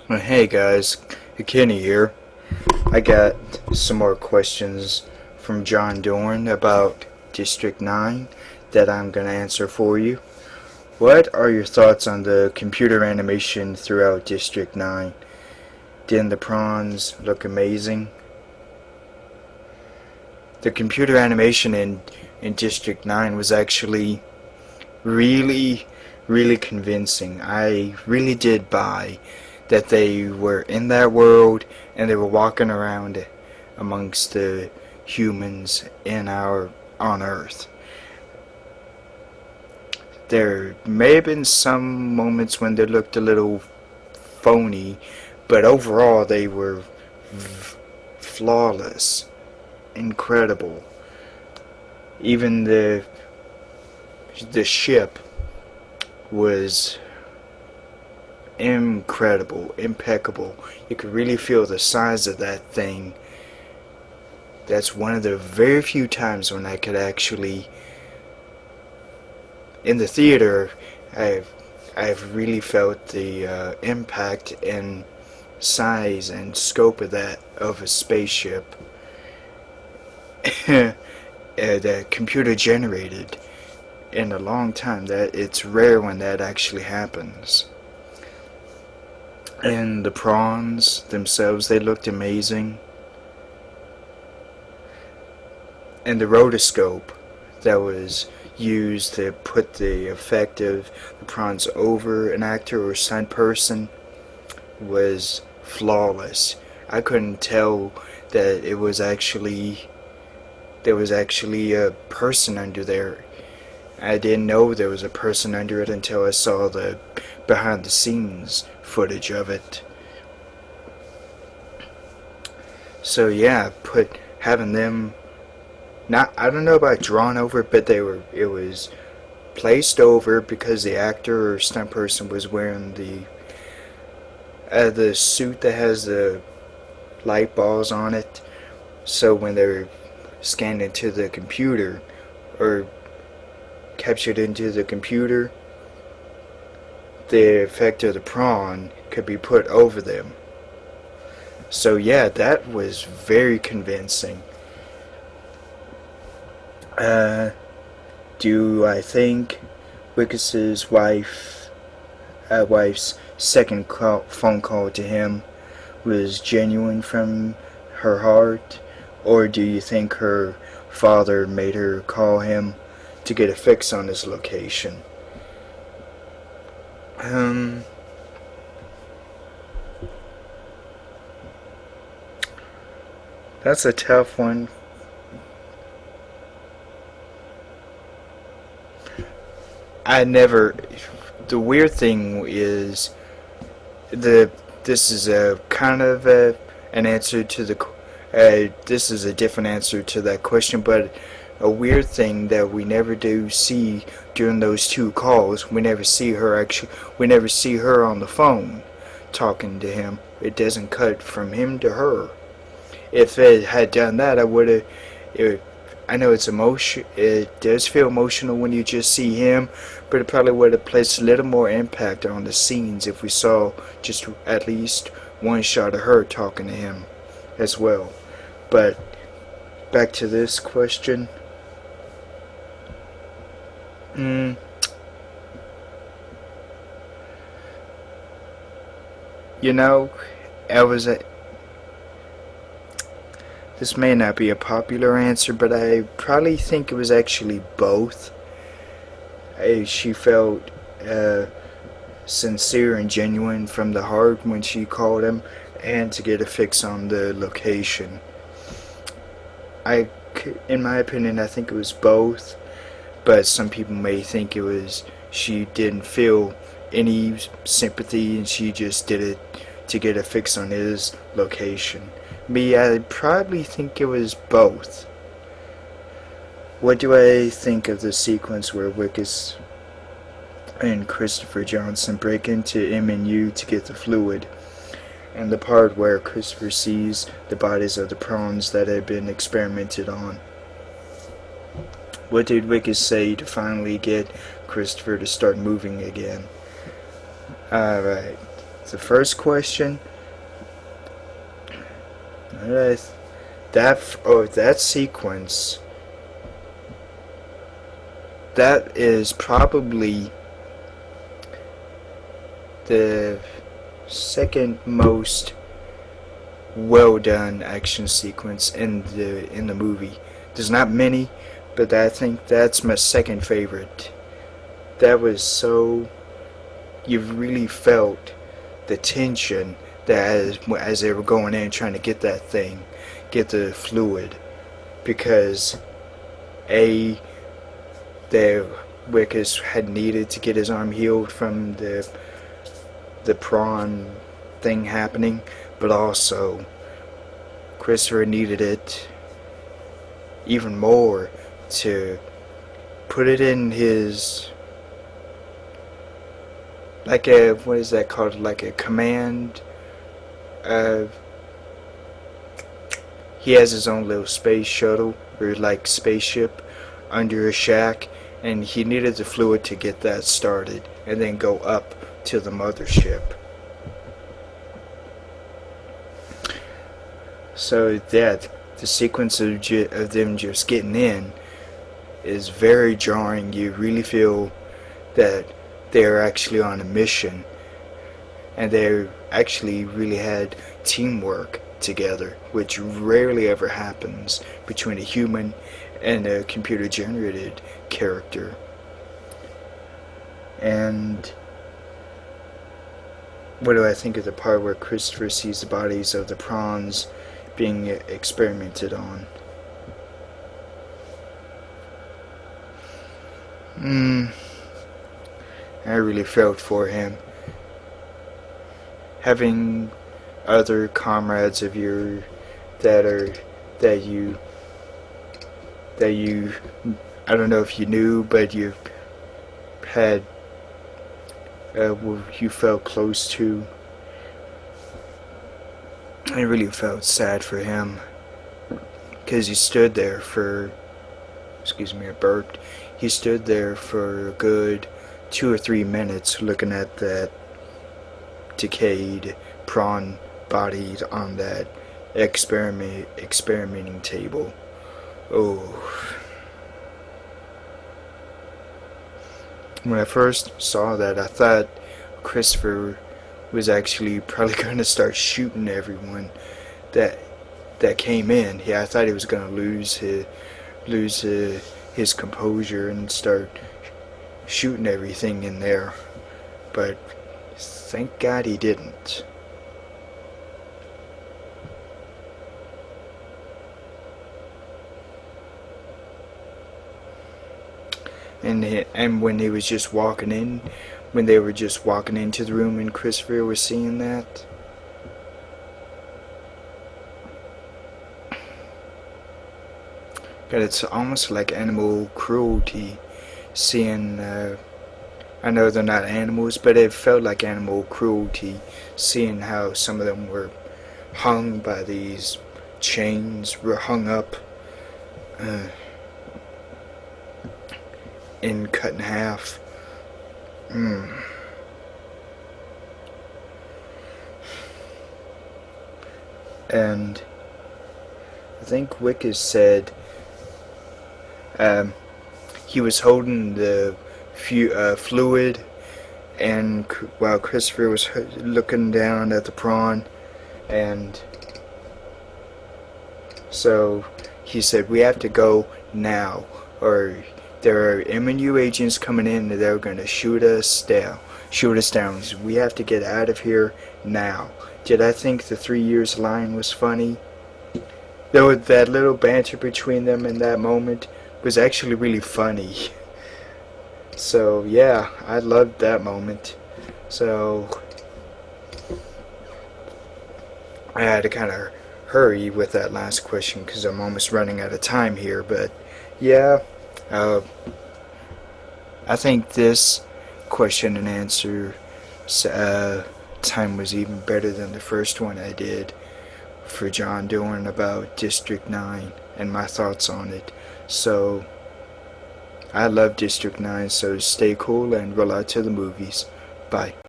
Hey guys, Kenny here. I got some more questions from Jon Dorn about District 9 that I'm going to answer for you. What are your thoughts on the computer animation throughout District 9? Didn't the prawns look amazing? The computer animation in District 9 was actually really, really convincing. I really did buy that they were in that world and they were walking around amongst the humans on Earth. There may have been some moments when they looked a little phony, but overall they were flawless, incredible. Even the ship was incredible, impeccable. You could really feel the size of that thing. That's one of the very few times when I could actually, in the theater, I've really felt the impact and size and scope of a spaceship that computer generated in a long time. That it's rare when that actually happens. And the prawns themselves, they looked amazing. And the rotoscope that was used to put the effect of the prawns over an actor or stunt person was flawless. I couldn't tell that there was actually a person under there. I didn't know there was a person under it until I saw the behind the scenes footage of it. So yeah, having them, not, I don't know about drawn over, but it was placed over because the actor or stunt person was wearing the suit that has the light balls on it. So when they're scanned into the computer or captured into the computer, the effect of the prawn could be put over them. So yeah, that was very convincing. Do I think Wickus's wife's second phone call to him was genuine from her heart, or do you think her father made her call him to get a fix on his location? That's a tough one. I never. The weird thing is this is a kind of an answer to this is a different answer to that question, but a weird thing that we never do see during those two calls. We never see her on the phone talking to him. It doesn't cut from him to her. If it had done that, I would have. I know it's emotion. It does feel emotional when you just see him, but it probably would have placed a little more impact on the scenes if we saw just at least one shot of her talking to him as well. But back to this question. You know, I was a This may not be a popular answer, but I probably think it was actually both. She felt sincere and genuine from the heart when she called him, and to get a fix on the location. In my opinion, I think it was both, but some people may think it was she didn't feel any sympathy and she just did it to get a fix on his location. Me, I probably think it was both. What do I think of the sequence where Wickus and Christopher Johnson break into MNU to get the fluid, and the part where Christopher sees the bodies of the prawns that had been experimented on? What did Wickus say to finally get Christopher to start moving again? Alright, the first question, uh, that sequence, that is probably the second most well done action sequence in the movie. There's not many, but I think that's my second favorite. That was so, you really felt the tension that as they were going in trying to get that thing, get the fluid, because the Wickes had needed to get his arm healed from the prawn thing happening, but also Christopher needed it even more to put it in his, like a, what is that called, like a command. He has his own little space shuttle or like spaceship under a shack, and he needed the fluid to get that started and then go up to the mothership. So that the sequence of them just getting in is very jarring. You really feel that they're actually on a mission, and they actually really had teamwork together, which rarely ever happens between a human and a computer generated character. And what do I think of the part where Christopher sees the bodies of the prawns being experimented on? I really felt for him. Having other comrades of yours that you I don't know if you knew, but you had you felt close to. I really felt sad for him because he stood there for, excuse me, I burped. He stood there for a good 2 or 3 minutes looking at that decayed prawn body on that experimenting table. Oh. When I first saw that, I thought Christopher was actually probably going to start shooting everyone that came in. Yeah, I thought he was going to lose his composure and start shooting everything in there. But thank God he didn't. And when he was just walking in, when they were just walking into the room and Christopher was seeing that, but it's almost like animal cruelty seeing, I know they're not animals, but it felt like animal cruelty seeing how some of them were hung by these chains, were hung up and cut in half. And I think Wickes said he was holding the fluid, and while Christopher was looking down at the prawn, and so he said, "We have to go now, or there are MNU agents coming in and they're going to shoot us down. So we have to get out of here now." Did I think the 3 years line was funny? Though that little banter between them in that moment was actually really funny. So yeah, I loved that moment. So I had to kind of hurry with that last question because I'm almost running out of time here. But yeah, I think this question and answer time was even better than the first one I did for Jon Dorn about District 9 and my thoughts on it. So I love District 9, so stay cool and roll out to the movies. Bye.